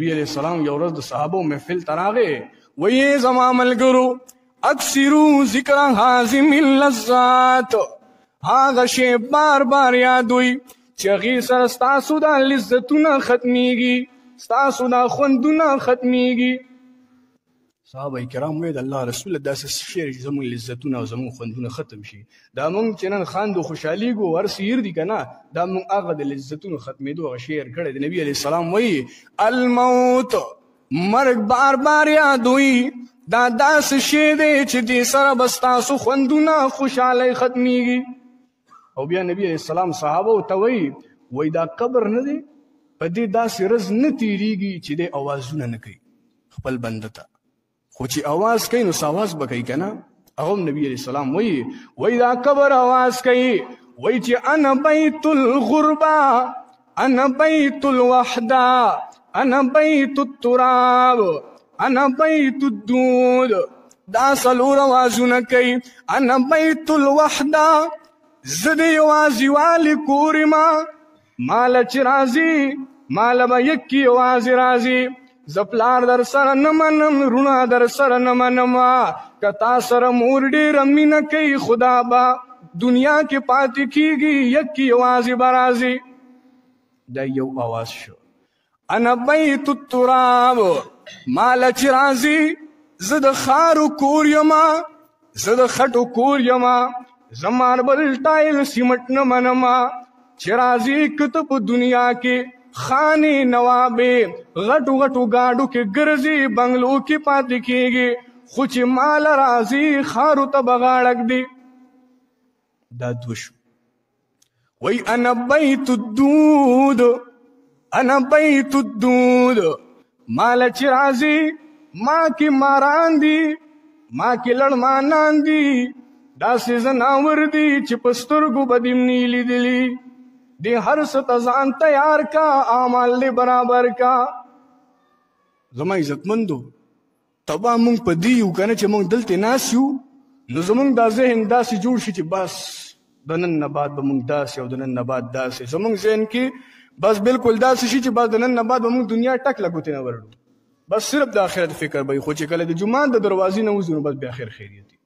نبی علیہ السلام یو ورځ د صحابو محفل ته راغی، وایي زما ملګرو اکثرو ذکر حازم اللذات، هغه شی بار بار یادوي چې هغې سره ستاسو دا لذتونه ختمیږي، ستاسو دا خوندونه ختمیږي. صحابه کرام وایي د الله رسول داسې شی چې زموږ لذتونه او زموږ خوندونه ختم شي. دا موږ چې نن خاندو خوشحالیږو هر څه هېر دي که نه، دا موږ هغه د لذتونو ختمېدو هغه شی هېر کړی دی. نبي علیه السلام وایي الموت، مرګ بار بار یادوي، دا داسې شی دی چې دې سره به ستاسو خوندونه خوشحالۍ ختمیږي. او بیا نبی علیه السلام صحابو ته وایي دا قبر نه دی، په دې داسې ورځ نه تېرېږي چې دی اوازونه نه کوي خپل بنده ته، خو چې اواز کوي نو څه اواز به کوي که نه. هغه هم نبي علیه السلام وایي دا قبر اواز کوي، وایي چې انا بیت الغربه، انا بیت الوحده، انا بیت التراب، انا بیت الدود. دا څلور اوازونه کوي. انا بیت الوحده، زه د یوازیوالي کور یمه، ماله چې راځي ماله به یکې یوازې راځي. زه پلار در سره نه منم، رونه در سره نه منمه، که تا سره مور ډېره مینه کوي خدا به دنیا کې پاتې کېږي، یکې یوازې به راځي. دا یو اواز شو. انا بیت التراب، ماله چې راځي زه د خارو کور یمه، زه د خټو کور یمه، زه ماربل ټایل سیمټ نه منمه. چې راځي که ته په دنیا کې خانې نوابې غټو غټو ګاډو کې ګرځي، بنګلو کې پاتې کېږي، خو چې مال راځي خارو ته به غاړک دی. دا دوه شو. وایي انا بیت الدود، انا بیت الدود، مال چې راځي ما کې ماران دي، ما کې لړمانان دي، داسې زناور دي چې په سترګو به دې نه لیدلي. دی هر څه ته ځان تیار کا، اعمال دې برابر کا. زما عزتمندو تبا مونږ په دې یو که نه چې مونږ دلته ناست یو، نو زمونږ دا ذهن داسې جوړ شي چې بس د نن نه بعد به مونږ داسې او د نن نه بعد داسې، زمونږ ذهن کې بس بالکل داسې شي چې بس د نن نه بعد به مونږ دنیا ټک لګوتې نه ورړو، بس صرف د آخرت فکر به وي. خو چې کله د جومات د دروازې نه وځو نو بس بیا خیر خیریت وي.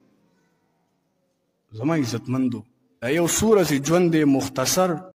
زما عزتمندو دا یو څو ورځې ژوند دی مختصر،